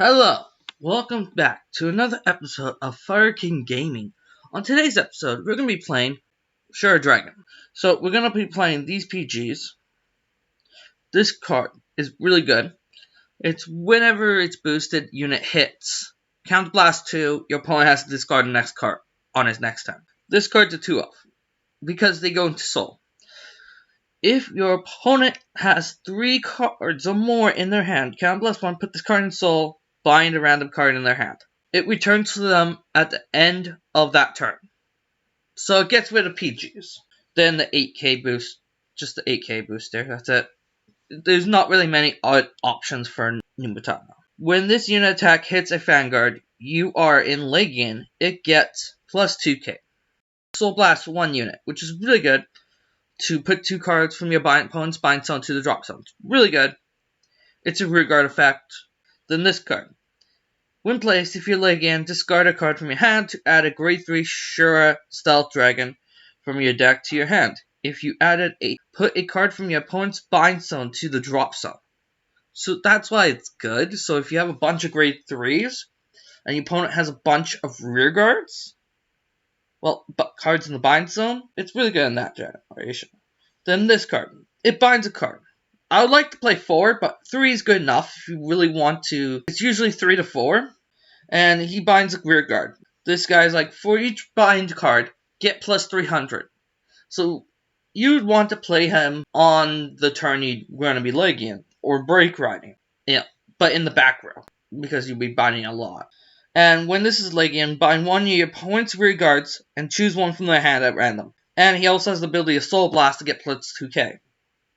Hello, welcome back to another episode of Fireking Gaming. On today's episode, we're going to be playing Shura Dragon. So, we're going to be playing these PGs. This card is really good. It's whenever its boosted unit hits, Count Blast 2, your opponent has to discard the next card on his next turn. This card's a 2-of, because they go into Soul. If your opponent has 3 cards or more in their hand, Count Blast 1, put this card in Soul, bind a random card in their hand. It returns to them at the end of that turn. So it gets rid of PGs. Then the 8k boost, just the 8k booster, that's it. There's not really many options for Nubatama. When this unit attack hits a Vanguard, you are in Legion, it gets plus 2k. Soul Blast 1 unit, which is really good to put 2 cards from your opponent's bind zone to the drop zone. Really good. It's a rearguard effect. Then this card. When placed, if you're Legion, discard a card from your hand to add a grade 3 Shura Stealth Dragon from your deck to your hand. If you added put a card from your opponent's bind zone to the drop zone. So that's why it's good. So if you have a bunch of grade 3s, and your opponent has a bunch of rearguards, but cards in the bind zone, it's really good in that generation. Then this card. It binds a card. I would like to play 4, but 3 is good enough if you really want to. It's usually 3 to 4. And he binds a rearguard. This guy's like, for each bind card, get plus 300. So you'd want to play him on the turn you're going to be Legion, or break riding. Yeah, but in the back row, because you'll be binding a lot. And when this is Legion, bind one of your opponent's rearguards and choose one from their hand at random. And he also has the ability of Soul Blast to get plus 2k.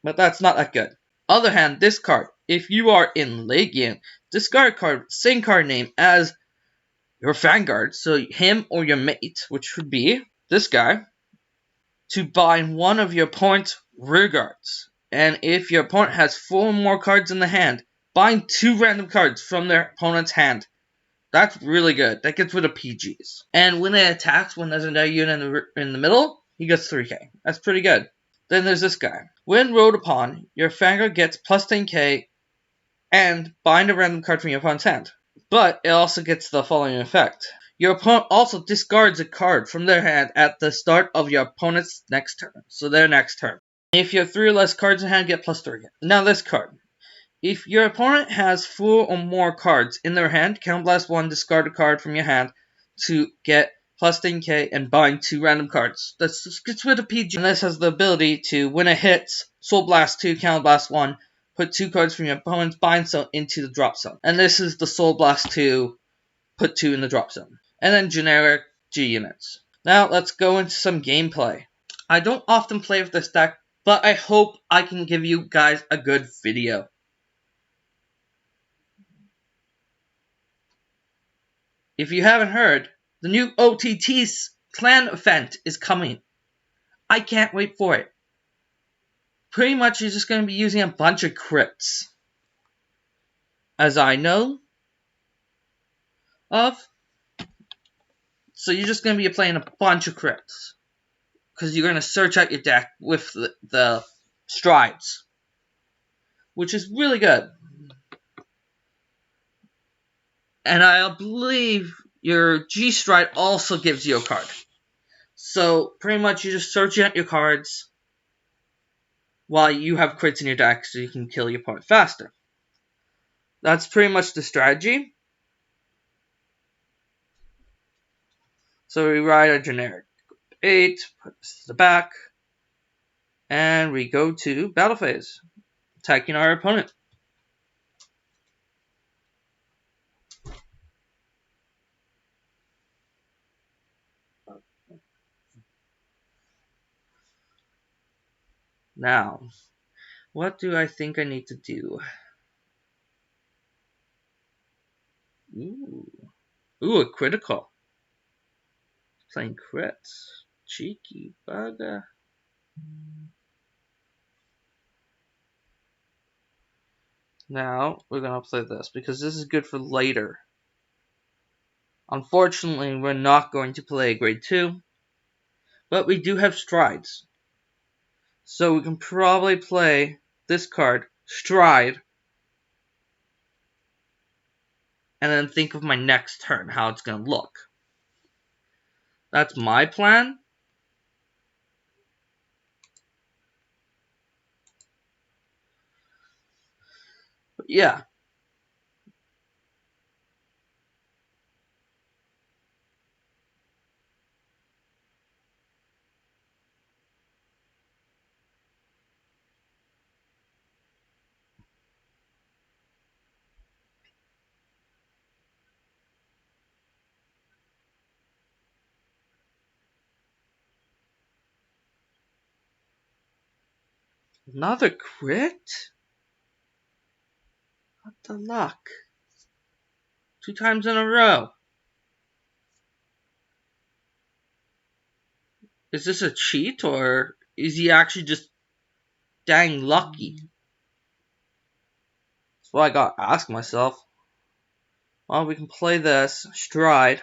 But that's not that good. Other hand, this card. If you are in Legion, discard card, same card name as your Vanguard, so him or your mate, which would be this guy, to bind one of your opponent's rearguards. And if your opponent has 4 more cards in the hand, bind 2 random cards from their opponent's hand. That's really good. That gets rid of PGs. And when it attacks, when there's another unit in the middle, he gets 3k. That's pretty good. Then there's this guy. When rolled upon, your Vanguard gets plus 10k and bind a random card from your opponent's hand. But it also gets the following effect. Your opponent also discards a card from their hand at the start of your opponent's next turn. So their next turn. If you have 3 or less cards in hand, get plus 3. Now this card. If your opponent has 4 or more cards in their hand, Count Blast 1, discard a card from your hand to get plus 10k and bind 2 random cards. That gets rid of PG. And this has the ability to, when it hits, Soul Blast 2, Count Blast 1, put 2 cards from your opponent's bind zone into the drop zone. And this is the Soul Blast 2, put 2 in the drop zone. And then generic G units. Now let's go into some gameplay. I don't often play with this deck, but I hope I can give you guys a good video. If you haven't heard, the new OTT's clan event is coming. I can't wait for it. Pretty much you're just going to be using a bunch of crypts. As I know of. So you're just going to be playing a bunch of crypts. Because you're going to search out your deck with the strides. Which is really good. And I believe your G stride also gives you a card. So pretty much you're just searching out your cards while you have crits in your deck so you can kill your opponent faster. That's pretty much the strategy. So we ride a generic 8, put this to the back, and we go to battle phase, attacking our opponent. Now, what do I think I need to do? Ooh, a critical. Playing crits. Cheeky bugger. Now, we're going to play this, because this is good for later. Unfortunately, we're not going to play grade 2. But we do have strides. So we can probably play this card, Stride. and then think of my next turn, how it's going to look. That's my plan. But yeah. Another crit? What the luck? 2 times in a row. Is this a cheat, or is he actually just dang lucky? That's what I gotta ask myself. Well, we can play this. Stride.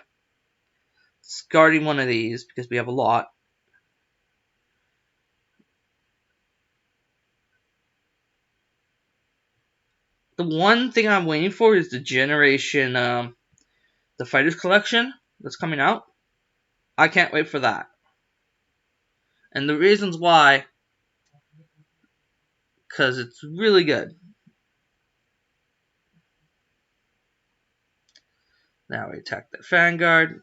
Discarding one of these, because we have a lot. The one thing I'm waiting for is the Generation, the Fighters Collection that's coming out. I can't wait for that. And the reasons why, because it's really good. Now we attack the Vanguard.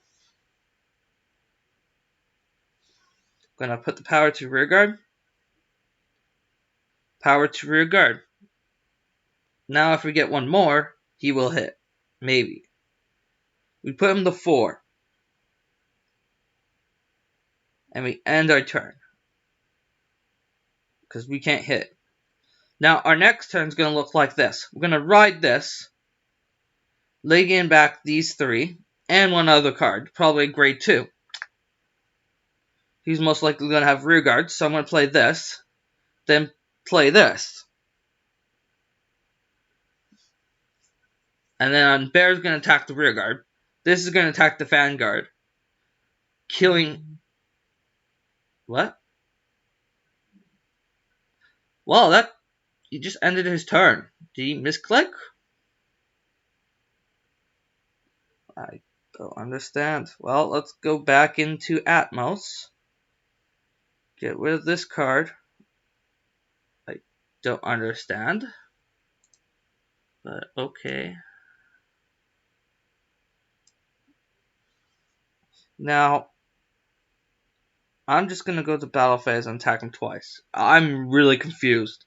Gonna put the power to rear guard. Power to rear guard. Now if we get one more, he will hit. Maybe. We put him to 4. And we end our turn. Because we can't hit. Now our next turn is going to look like this. We're going to ride this. Laying back these 3. And one other card. Probably grade 2. He's most likely going to have rear guard. So I'm going to play this. Then play this. And then Bear's going to attack the rear guard. This is going to attack the Vanguard. Killing... What? Well, that... He just ended his turn. Did he misclick? I don't understand. Well, let's go back into Atmos. Get rid of this card. I don't understand. But okay. Now, I'm just going to go to battle phase and attack him twice. I'm really confused.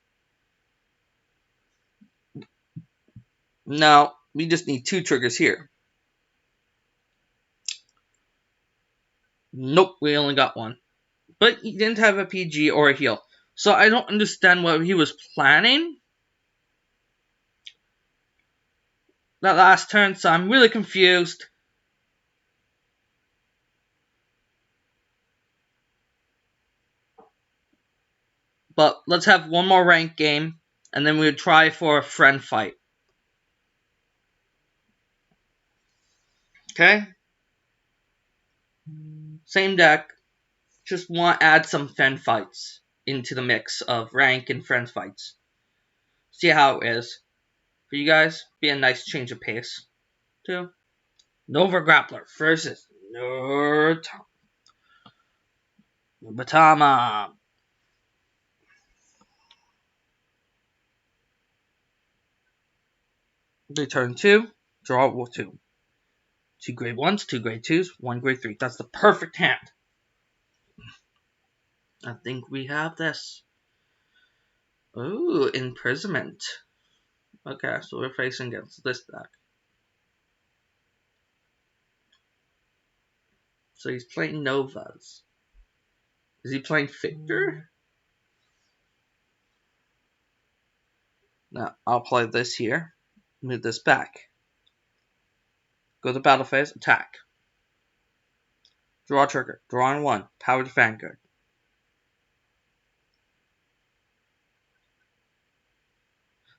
Now, we just need 2 triggers here. Nope, we only got 1. But he didn't have a PG or a heal. So I don't understand what he was planning that last turn, so I'm really confused. But let's have one more ranked game, and then we'll try for a friend fight. Okay? Same deck. Just want to add some friend fights into the mix of rank and friend fights. See how it is. For you guys, be a nice change of pace. Too. Nova Grappler versus Batama. They turn 2, draw 2. 2 grade 1s, 2 grade 2s, 1 grade 3. That's the perfect hand. I think we have this. Ooh, Imprisonment. Okay, so we're facing against this deck. So he's playing Novas. Is he playing Victor? Now, I'll play this here. Move this back. Go to battle phase, attack. Draw trigger. Draw on 1. Power to Vanguard.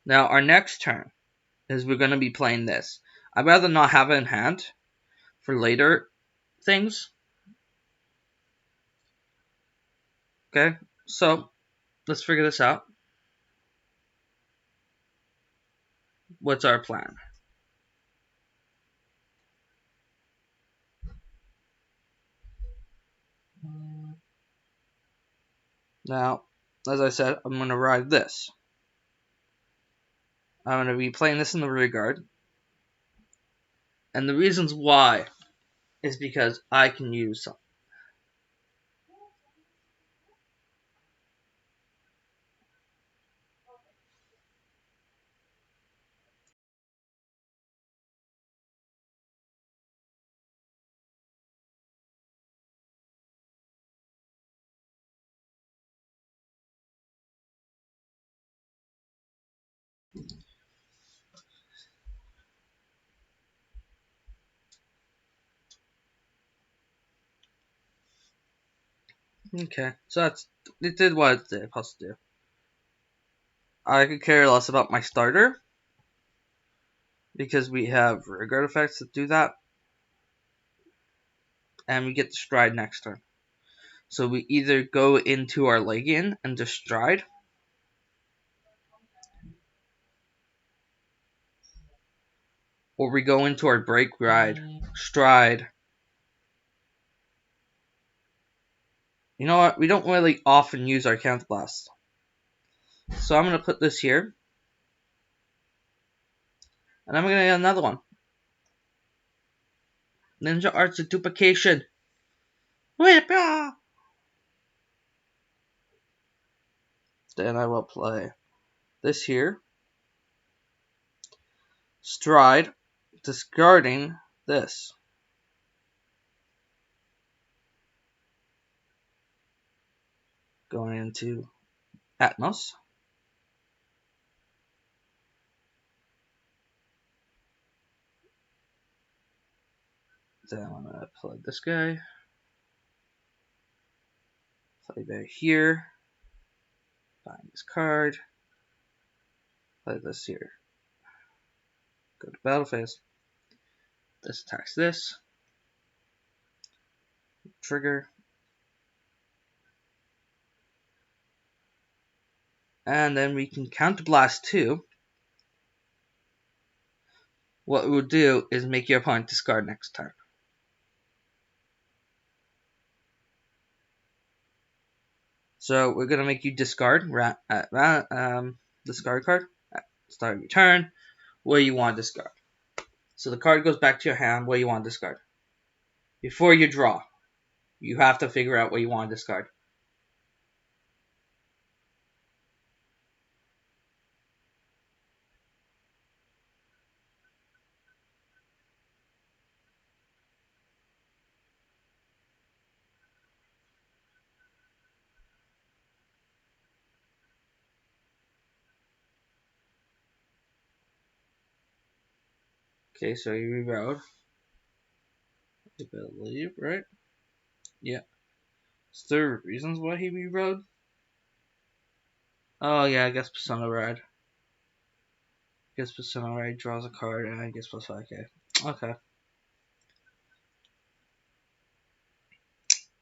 Now, our next turn is we're going to be playing this. I'd rather not have it in hand for later things. Okay, so let's figure this out. What's our plan? Now, as I said, I'm going to ride this. I'm going to be playing this in the rear guard. And the reasons why is because I can use some. Okay, so it did what it's supposed to do. I could care less about my starter, because we have rear guard effects that do that, and we get to stride next turn. So we either go into our leg in and just stride, or we go into our break ride, stride. You know what? We don't really often use our counter blast. So I'm going to put this here. And I'm going to get another one. Ninja Arts of Duplication. Then I will play this here. Stride. Discarding this. Going into Atmos. Then I'm going to play this guy. Play that here. Find this card. Play this here. Go to battle phase. This attacks this. Trigger. And then we can counterblast 2. What it will do is make your opponent discard next turn. So we're gonna make you discard discard card at start of your turn where you want to discard. So the card goes back to your hand where you want to discard. Before you draw, you have to figure out what you want to discard. Okay, so you rerolled. I believe, right? Yeah. Is there reasons why he rerolled? Oh yeah, I guess Persona Ride. I guess Persona Ride draws a card and I guess plus 5k. Okay.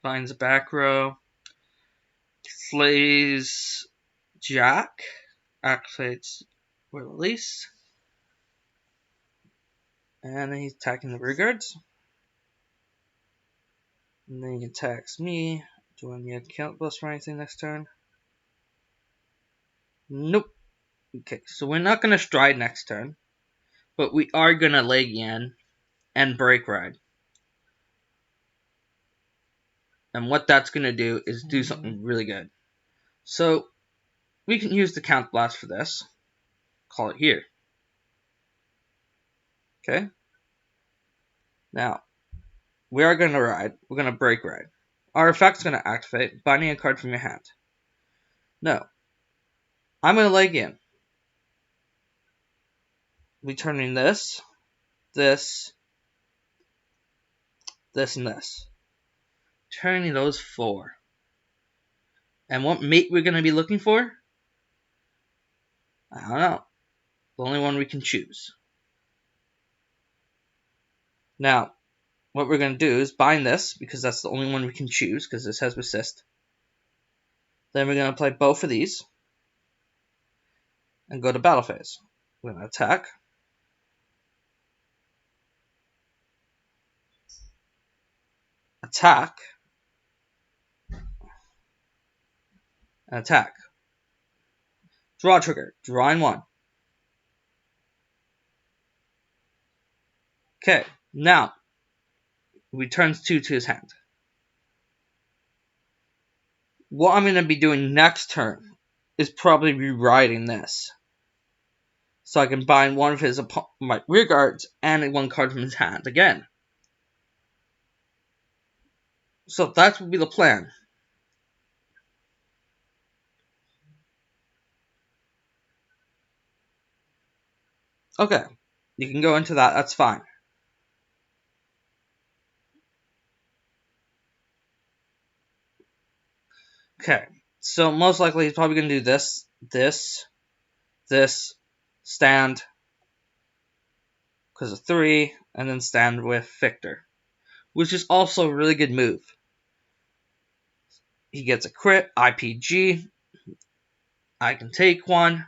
Finds a back row. Slays Jack. Activates release. And then he's attacking the rear guards. And then he attacks me. Do I need a count bust for anything next turn? Nope. Okay, so we're not going to stride next turn. But we are going to leg in and break ride. And what that's going to do is do something really good. So we can use the count blast for this. Call it here. Okay? Now, we are going to ride. We're going to break ride. Our effect's going to activate, binding a card from your hand. No. I'm going to leg in. Returning this, this, this, and this. Turning those 4. And what mate we're going to be looking for? I don't know. The only one we can choose. Now, what we're going to do is bind this, because that's the only one we can choose, because this has resist. Then we're going to play both of these. And go to battle phase. We're going to attack. Attack. and attack. Draw trigger, drawing 1. Okay, now returns 2 to his hand. What I'm going to be doing next turn is probably rewriting this, so I can bind one of his my rear guards and 1 card from his hand again. So that would be the plan. Okay, you can go into that, that's fine. Okay, so most likely he's probably going to do this, stand, because of 3, and then stand with Victor, which is also a really good move. He gets a crit, IPG, I can take 1,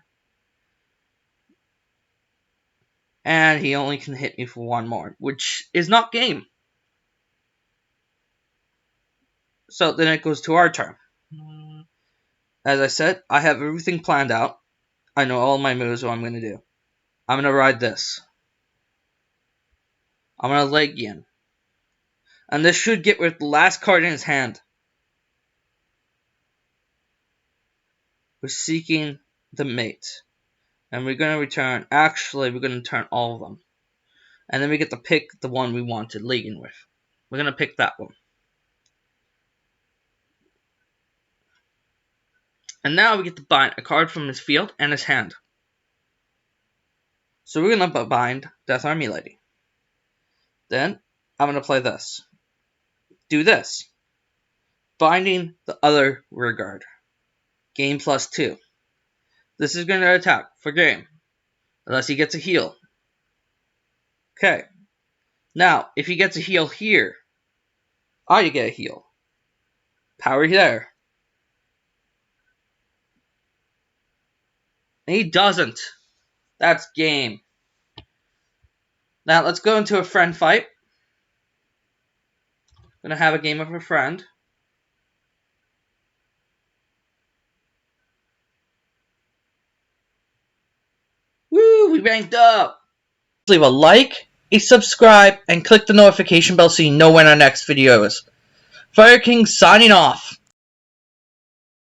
and he only can hit me for 1 more, which is not game. So then it goes to our turn. As I said, I have everything planned out. I know all my moves, what I'm going to do. I'm going to ride this. I'm going to Legion. And this should get rid of the last card in his hand. We're seeking the mate. And we're going to return, actually, we're going to turn all of them. And then we get to pick the one we wanted Legion with. We're going to pick that one. And now we get to bind a card from his field and his hand. So we're going to bind Death Army Lady. Then, I'm going to play this. Do this. Binding the other rear guard. Game plus 2. This is going to attack for game. Unless he gets a heal. Okay. Now, if he gets a heal here, I get a heal. Power there. And he doesn't. That's game. Now, let's go into a friend fight. Gonna have a game of a friend. Woo! We ranked up! Leave a like, a subscribe, and click the notification bell so you know when our next video is. Fireking signing off.